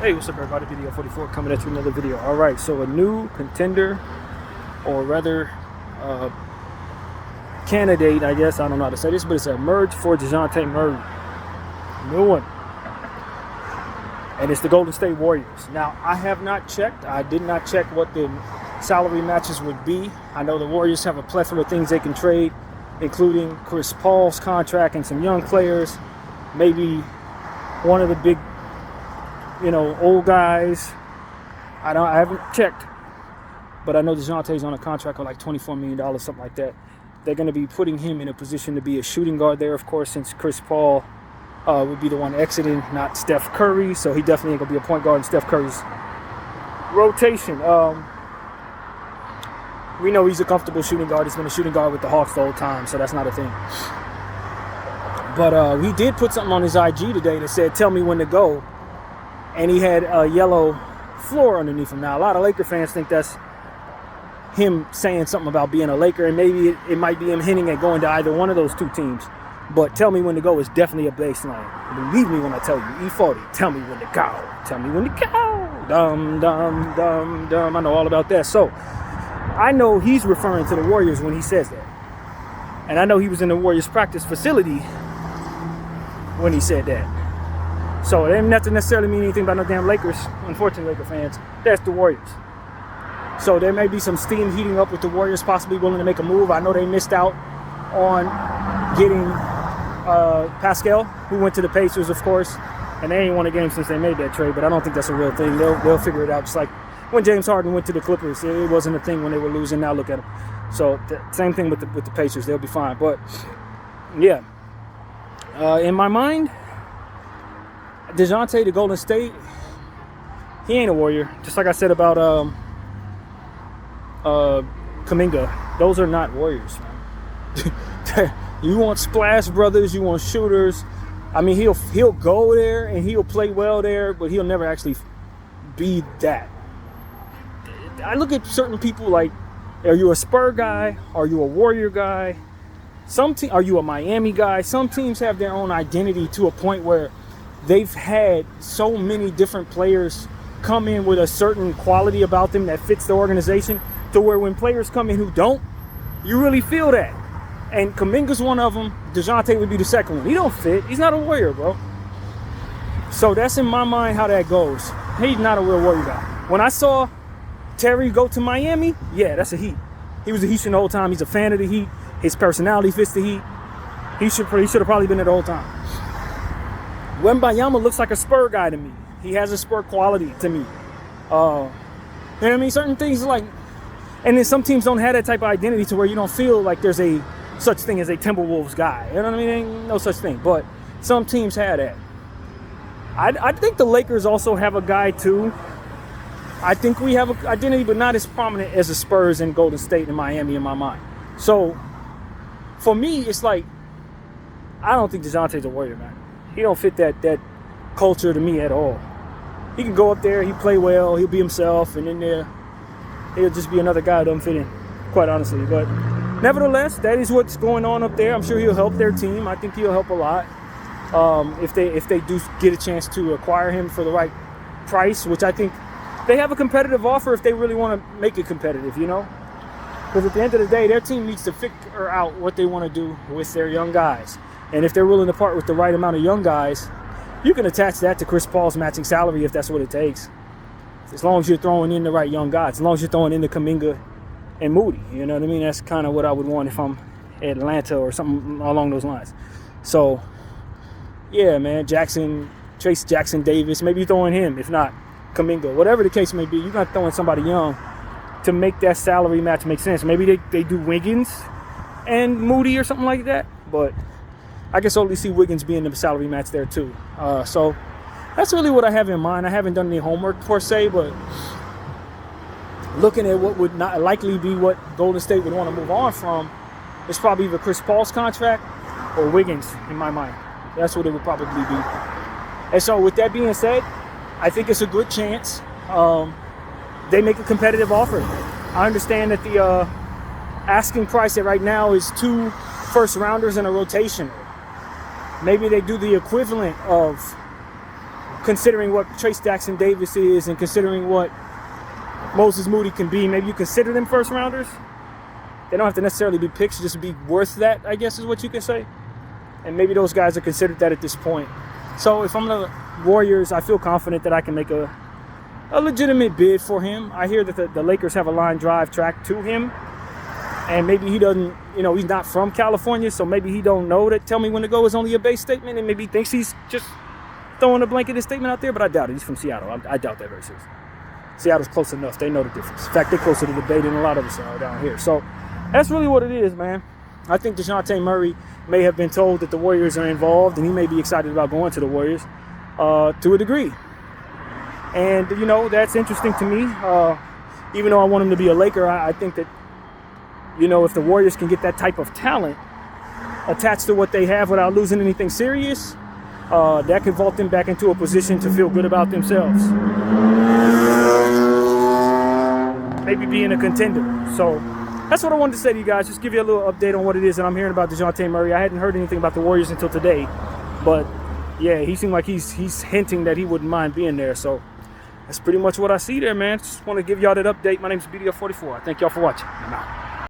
Hey, what's up everybody? Video 44 coming at you with another video. Alright, so a new contender, or rather candidate, I guess, I don't know how to say this, but it's a merge for DeJounte Murray. New one. And it's the Golden State Warriors. Now, I have not checked. I did not check what the salary matches would be. I know the Warriors have a plethora of things they can trade, including Chris Paul's contract and some young players. Maybe one of the big, old guys. I haven't checked, but I know DeJounte's on a contract of like $24 million, something like that. They're going to be putting him in a position to be a shooting guard there, of course, since Chris Paul would be the one exiting, not Steph Curry. So he definitely ain't going to be a point guard in Steph Curry's rotation. We know he's a comfortable shooting guard. He's been a shooting guard with the Hawks the whole time, so that's not a thing. But he did put something on his IG today that said, "Tell me when to go." And he had a yellow floor underneath him. Now, a lot of Laker fans think that's him saying something about being a Laker, and maybe it might be him hinting at going to either one of those two teams. But "tell me when to go" is definitely a baseline. Believe me when I tell you, E40, tell me when to go. Tell me when to go. Dum, dum, dum, dum. I know all about that. So I know he's referring to the Warriors when he says that. And I know he was in the Warriors practice facility when he said that. So it didn't have to necessarily mean anything about no damn Lakers. Unfortunately, Laker fans, that's the Warriors. So there may be some steam heating up with the Warriors possibly willing to make a move. I know they missed out on getting Pascal, who went to the Pacers, of course. And they ain't won a game since they made that trade, but I don't think that's a real thing. They'll figure it out. Just like when James Harden went to the Clippers, it wasn't a thing when they were losing. Now look at them. So same thing with the Pacers. They'll be fine. But yeah, in my mind, DeJounte to Golden State, he ain't a Warrior. Just like I said about Kuminga, those are not Warriors, man. You want splash brothers, you want shooters. I mean, he'll go there and he'll play well there, but he'll never actually be that. I look at certain people like, are you a Spur guy? Are you a Warrior guy? Are you a Miami guy? Some teams have their own identity to a point where they've had so many different players come in with a certain quality about them that fits the organization, to where when players come in who don't, you really feel that. And Kuminga's one of them. DeJounte would be the second one. He don't fit. He's not a Warrior, bro. So that's in my mind how that goes. He's not a real Warrior guy. When I saw Terry go to Miami, yeah, that's a Heat. He was a Heat the whole time. He's a fan of the Heat. His personality fits the Heat. He should have probably been there the whole time. Wembanyama looks like a Spur guy to me. He has a Spur quality to me. You know what I mean? Certain things like, and then some teams don't have that type of identity to where you don't feel like there's a such thing as a Timberwolves guy. You know what I mean? Ain't no such thing. But some teams have that. I think the Lakers also have a guy too. I think we have an identity, but not as prominent as the Spurs and Golden State and Miami in my mind. So for me, it's like, I don't think DeJounte's a Warrior, man. He don't fit that culture to me at all. He can go up there, he play well, he'll be himself, and then he'll just be another guy that doesn't fit in, quite honestly. But nevertheless, that is what's going on up there. I'm sure he'll help their team. I think he'll help a lot. If they do get a chance to acquire him for the right price, which I think they have a competitive offer if they really want to make it competitive, Because at the end of the day, their team needs to figure out what they want to do with their young guys. And if they're willing to part with the right amount of young guys, you can attach that to Chris Paul's matching salary if that's what it takes. As long as you're throwing in the right young guys, as long as you're throwing in the Kuminga and Moody, you know what I mean? That's kind of what I would want if I'm Atlanta or something along those lines. So, yeah, man, Trace Jackson Davis, maybe you're throwing him, if not Kuminga. Whatever the case may be, you're not throwing somebody young to make that salary match make sense. Maybe they do Wiggins and Moody or something like that, but I guess only see Wiggins being the salary match there too. So that's really what I have in mind. I haven't done any homework per se, but looking at what would not likely be what Golden State would want to move on from, it's probably either Chris Paul's contract or Wiggins in my mind. That's what it would probably be. And so with that being said, I think it's a good chance they make a competitive offer. I understand that the asking price right now is 2 first rounders and a rotation. Maybe they do the equivalent of considering what Trace Jackson Davis is and considering what Moses Moody can be, maybe you consider them first rounders. They don't have to necessarily be picks, just be worth that, I guess is what you can say. And maybe those guys are considered that at this point. So if I'm the Warriors, I feel confident that I can make a legitimate bid for him. I hear that the Lakers have a line drive track to him. And maybe he doesn't, he's not from California, so maybe he don't know that Tell Me When to Go is only a base statement, and maybe he thinks he's just throwing a blanketed statement out there, but I doubt it. He's from Seattle. I doubt that very seriously. Seattle's close enough. They know the difference. In fact, they're closer to the Bay than a lot of us are down here. So that's really what it is, man. I think DeJounte Murray may have been told that the Warriors are involved, and he may be excited about going to the Warriors to a degree. And, that's interesting to me. Even though I want him to be a Laker, I think that, if the Warriors can get that type of talent attached to what they have without losing anything serious, that could vault them back into a position to feel good about themselves. Maybe being a contender. So that's what I wanted to say to you guys. Just give you a little update on what it is that I'm hearing about DeJounte Murray. I hadn't heard anything about the Warriors until today. But, yeah, he seemed like he's hinting that he wouldn't mind being there. So that's pretty much what I see there, man. Just want to give y'all that update. My name is BDF44. Thank y'all for watching. I'm out.